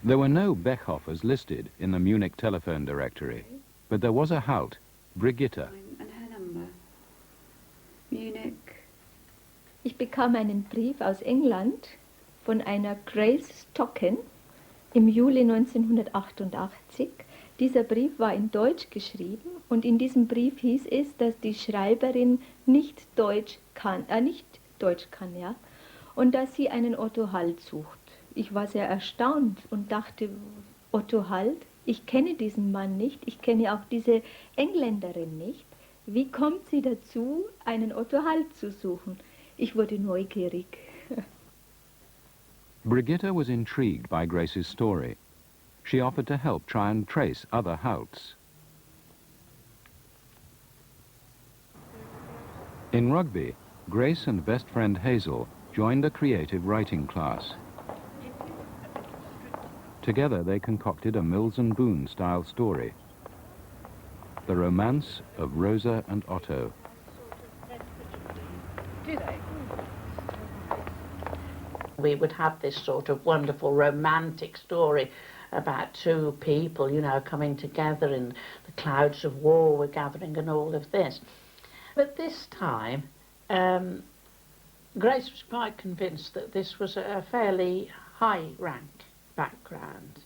There were no Bechhoffers listed in the Munich telephone directory, but there was a Halt, Brigitte. And her number. Munich. Ich bekam einen Brief aus England von einer Grace Stocken im Juli 1988. Dieser Brief war in Deutsch geschrieben und in diesem Brief hieß es, dass die Schreiberin nicht Deutsch kann, ja, und dass sie einen Otto Halt sucht. Ich war sehr erstaunt und dachte, Otto Halt, ich kenne diesen Mann nicht, ich kenne auch diese Engländerin nicht. Wie kommt sie dazu, einen Otto Halt zu suchen? Ich wurde neugierig. Brigitte was intrigued by Grace's story. She offered to help try and trace other Halts. In Rugby, Grace and best friend Hazel joined a creative writing class. Together they concocted a Mills and Boon style story, The Romance of Rosa and Otto. We would have this sort of wonderful romantic story about two people, you know, coming together and the clouds of war were gathering and all of this. But this time, Grace was quite convinced that this was a fairly high-rank background,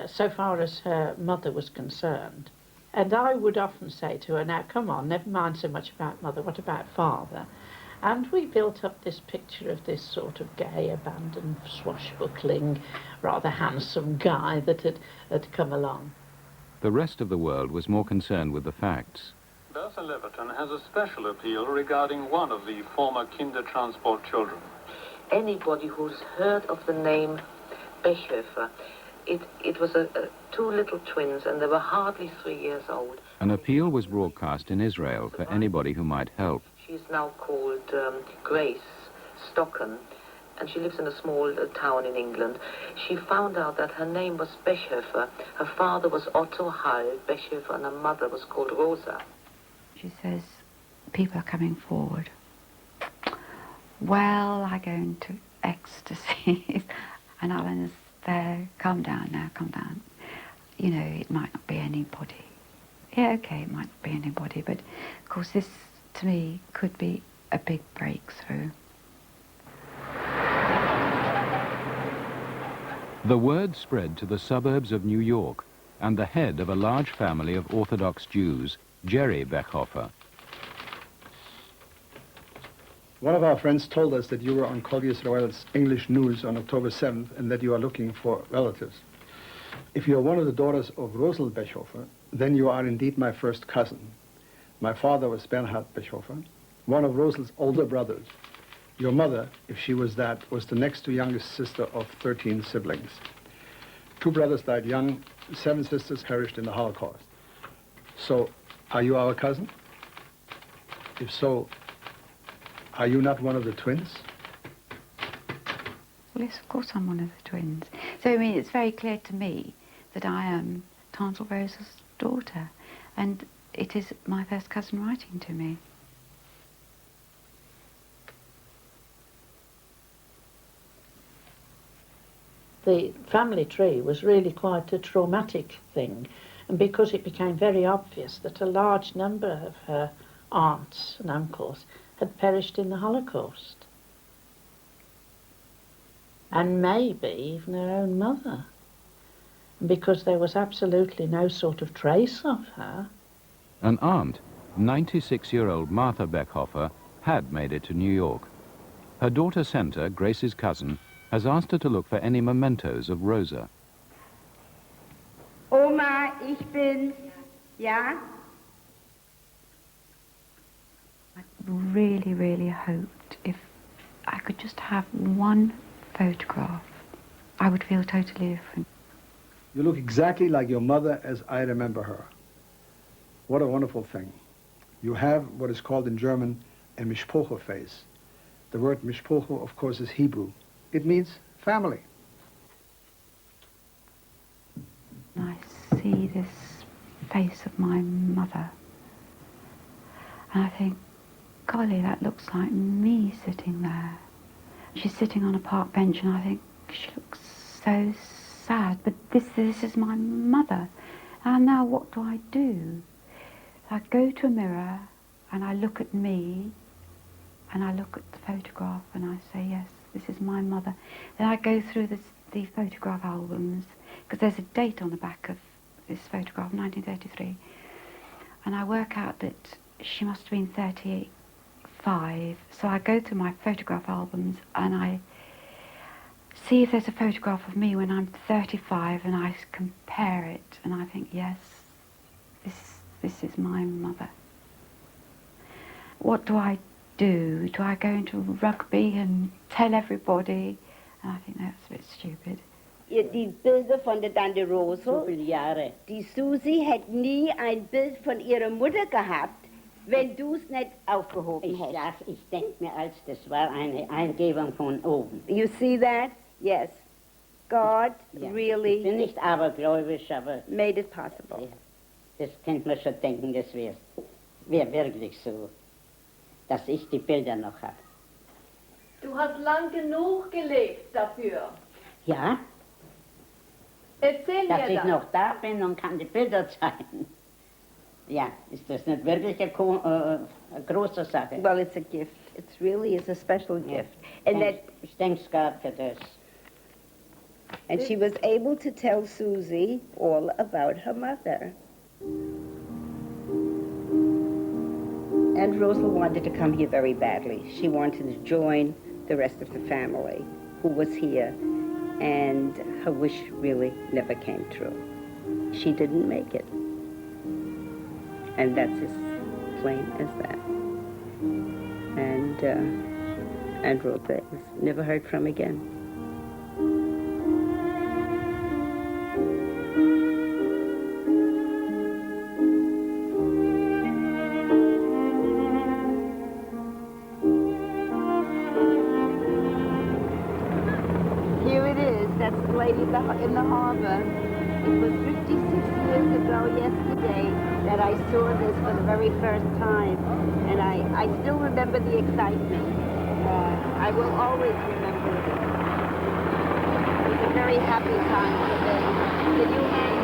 so far as her mother was concerned. And I would often say to her, now come on, never mind so much about mother, what about father? And we built up this picture of this sort of gay, abandoned, swashbuckling, rather handsome guy that had come along. The rest of the world was more concerned with the facts. Bertha Leverton has a special appeal regarding one of the former Kindertransport children. Anybody who's heard of the name Bechhofer, it was two little twins and they were hardly 3 years old. An appeal was broadcast in Israel for anybody who might help. She's now called Grace Stocken, and she lives in a small town in England. She found out that her name was Bechhofer. Her father was Otto Hall Bechhofer, and her mother was called Rosa. She says, people are coming forward. Well, I go into ecstasy, and Alan is there, calm down now, calm down. You know, it might not be anybody. Yeah, okay, it might not be anybody, but of course this, to me, could be a big breakthrough. The word spread to the suburbs of New York, and the head of a large family of Orthodox Jews, Jerry Bechhofer. One of our friends told us that you were on Kol Yisrael's English news on October 7th and that you are looking for relatives. If you are one of the daughters of Rosal Bechhofer, then you are indeed my first cousin. My father was Bernhard Bechhofer, one of Rosal's older brothers. Your mother, if she was that, was the next to youngest sister of 13 siblings. 2 brothers died young, 7 sisters perished in the Holocaust. So, are you our cousin? If so, are you not one of the twins? Well, yes, of course I'm one of the twins. So, I mean, it's very clear to me that I am Tante Rosa's daughter, and it is my first cousin writing to me. The family tree was really quite a traumatic thing, and because it became very obvious that a large number of her aunts and uncles had perished in the Holocaust. And maybe even her own mother, because there was absolutely no sort of trace of her. An aunt, 96-year-old Martha Bechhofer, had made it to New York. Her daughter Senta, Grace's cousin, has asked her to look for any mementos of Rosa. Oma, ich bin's. Ja? I really, really hoped if I could just have one photograph, I would feel totally different. You look exactly like your mother as I remember her. What a wonderful thing. You have what is called in German a Mishpoche face. The word Mishpoche, of course, is Hebrew. It means family. I see this face of my mother, and I think, golly, that looks like me sitting there. She's sitting on a park bench, and I think she looks so sad, but this is my mother. And now what do I do? I go to a mirror and I look at me and I look at the photograph and I say, yes, this is my mother. Then I go through the photograph albums, because there's a date on the back of this photograph, 1933, and I work out that she must have been 35. So I go through my photograph albums and I see if there's a photograph of me when I'm 35, and I compare it and I think, yes, this is my mother. What do I do? Do I go into rugby and tell everybody? And I think that's a bit stupid. Die Bilder von der Tante Rosel, die Susi hätte nie ein Bild von ihrer Mutter gehabt, wenn du es nicht aufgehoben hättest. Ich denke mir, als das war eine Eingebung von oben. You see that? Yes. God really Ich bin nicht abergläubisch, aber made it possible. ja, das könnte man schon denken, das wäre wirklich so, dass ich die Bilder noch habe. Du hast lang genug gelebt dafür. Ja, Erzähl dass mir ich das. noch da bin und kann die Bilder zeigen. Ja, ist das nicht wirklich eine große Sache? Well, it's a gift. It really is a special gift. And Ich denke Gott für das. and she was able to tell Susie all about her mother. And Rosal wanted to come here very badly. She wanted to join the rest of the family who was here, and her wish really never came true. She didn't make it. And that's as plain as that. And Rosal was never heard from again. Here it is. That's the lady in the harbor. It was 56 years ago yesterday that I saw this for the very first time. And I still remember the excitement. I will always remember it. It was a very happy time for me. Did you yes?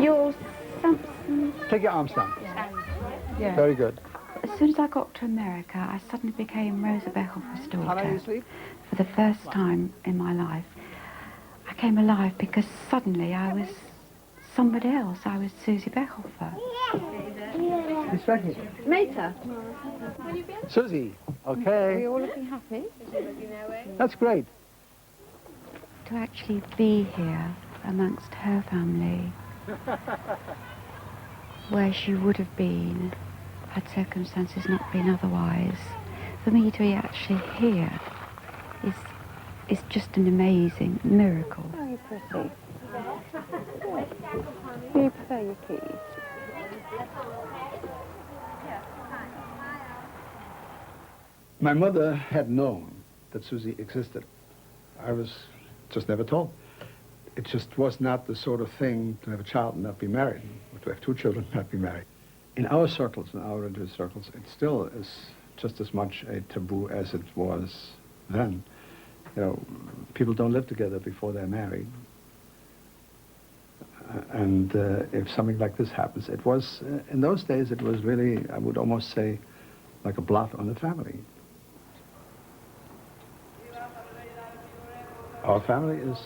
You're Samson. Take your arms down. Yeah. Very good. As soon as I got to America, I suddenly became Rosa Beckhofer's How long you daughter. sleep? For the first time in my life, I came alive because suddenly I was somebody else. I was Susie Beckhofer. It's right here. Later. Susie, Are we okay. all looking happy? That's great. To actually be here amongst her family, where she would have been had circumstances not been otherwise, for me to be actually here is just an amazing miracle. Very pretty. Do you prefer your keys? My mother had known that Susie existed. I was just never told. It just was not the sort of thing to have a child and not be married, or to have two children and not be married. In our circles, in our religious circles, it still is just as much a taboo as it was then. You know, people don't live together before they're married. And if something like this happens, it was, in those days, it was really, I would almost say, like a blot on the family. Our family is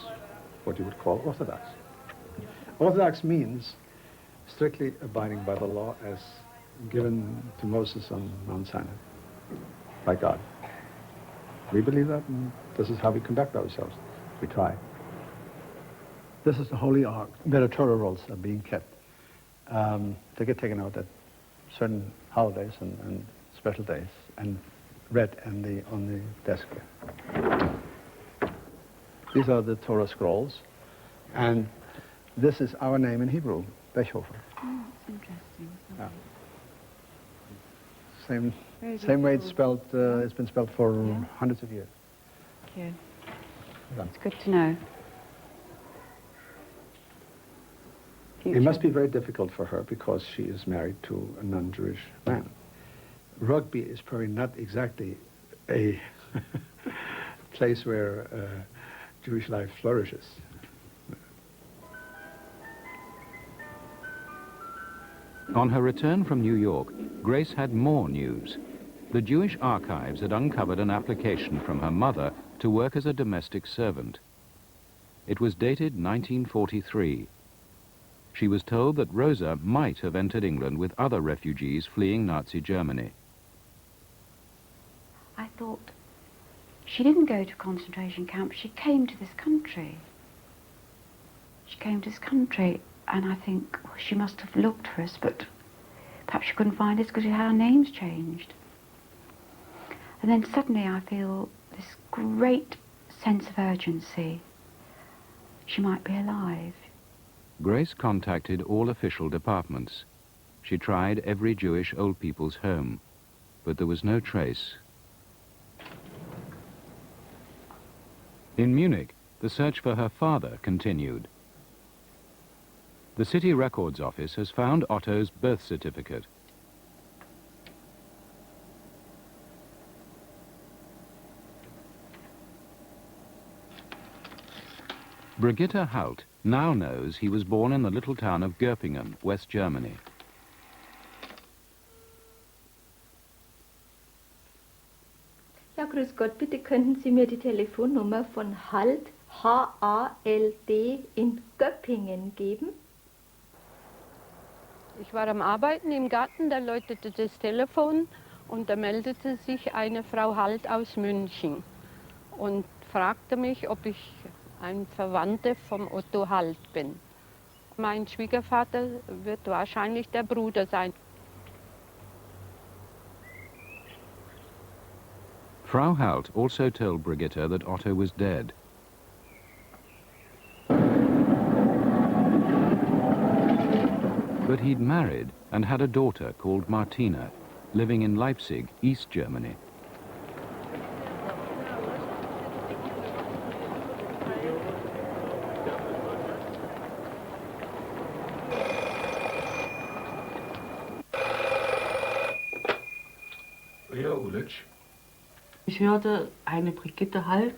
what you would call Orthodox. Orthodox means strictly abiding by the law as given to Moses on Mount Sinai by God. We believe that, and this is how we conduct ourselves. We try. This is the Holy Ark, where the Torah rolls are being kept. They get taken out at certain holidays and special days, and read on the desk here. These are the Torah scrolls, and this is our name in Hebrew, Beckhofer. Oh, that's Same way it's spelled. It's been spelled for hundreds of years. Thank you. It's good to know. Future. It must be very difficult for her because she is married to a non-Jewish man. Rugby is probably not exactly a place where Jewish life flourishes. On her return from New York, Grace had more news. The Jewish archives had uncovered an application from her mother to work as a domestic servant. It was dated 1943. She was told that Rosa might have entered England with other refugees fleeing Nazi Germany. I thought, she didn't go to concentration camp, she came to this country. She came to this country, and I think, well, she must have looked for us, but perhaps she couldn't find us because our names changed. And then suddenly I feel this great sense of urgency. She might be alive. Grace contacted all official departments. She tried every Jewish old people's home, but there was no trace. In Munich, the search for her father continued. The city records office has found Otto's birth certificate. Brigitte Halt now knows he was born in the little town of Göppingen, West Germany. Ja, grüß Gott, bitte könnten Sie mir die Telefonnummer von Halt, H-A-L-D, in Göppingen geben? Ich war am Arbeiten im Garten, da läutete das Telefon und da meldete sich eine Frau Halt aus München und fragte mich, ob ich ein Verwandter vom Otto Halt bin. Mein Schwiegervater wird wahrscheinlich der Bruder sein. Frau Halt also told Brigitte that Otto was dead. But he'd married and had a daughter called Martina, living in Leipzig, East Germany. Ich hörte eine Brigitte Halt,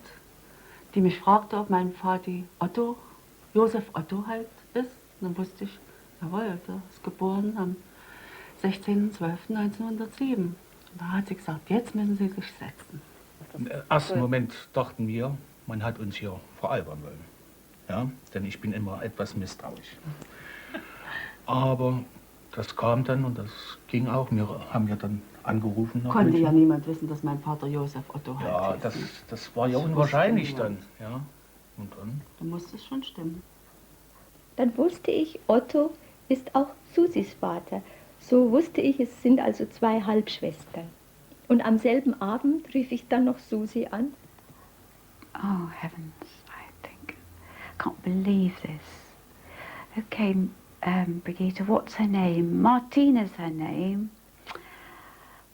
die mich fragte, ob mein Vati Otto, Josef Otto Halt ist. Und dann wusste ich, jawohl, der ist geboren am 16.12.1907. Und da hat sie gesagt, jetzt müssen Sie sich setzen. Im ersten Moment dachten wir, man hat uns hier veralbern wollen. Ja, denn ich bin immer etwas misstrauisch. Aber das kam dann und das ging auch. Wir haben ja dann angerufen. Konnte ja niemand wissen, dass mein Vater Josef Otto Halt ist. Ja, das war ja unwahrscheinlich dann. Ja. Und dann? Dann musste es schon stimmen. Dann wusste ich, Otto ist auch Susis Vater. So wusste ich, es sind also zwei Halbschwestern. Und am selben Abend rief ich dann noch Susi an. Oh, heavens, I can't believe this. Okay, Brigitte, what's her name? Martina's her name.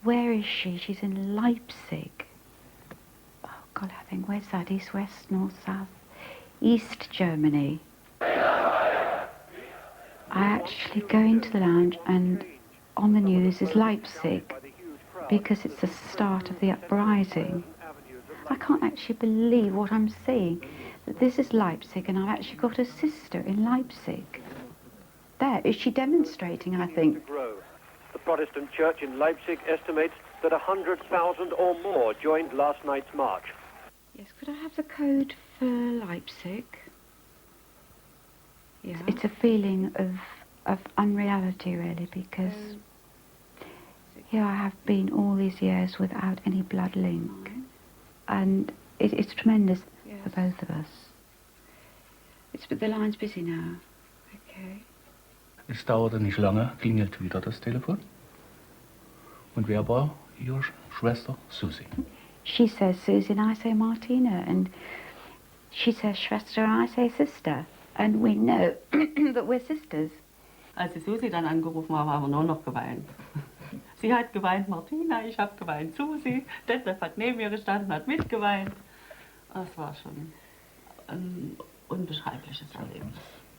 Where is she? She's in Leipzig. Oh, God, I think, where's that? East, west, north, south? East Germany. I actually go into the lounge and on the news is Leipzig because it's the start of the uprising. I can't actually believe what I'm seeing, that this is Leipzig and I've actually got a sister in Leipzig. There, is she demonstrating, I think? The Protestant church in Leipzig estimates that 100,000 or more joined last night's march. Yes, could I have the code for Leipzig? Yes, it's a feeling of unreality, really, because here I have been all these years without any blood link. And it's tremendous for both of us. But the line's busy now. Okay. Es dauerte nicht lange, klingelt wieder das Telefon. Und wer war Ihre Schwester? Susi. She says Susi and I say Martina, and she says Schwester and I say sister. And we know that we're sisters. Als die Susi dann angerufen war, haben wir nur noch geweint. Sie hat geweint, Martina, ich habe geweint, Susi. Detlef hat neben mir gestanden, hat mitgeweint. Das war schon ein unbeschreibliches Erlebnis.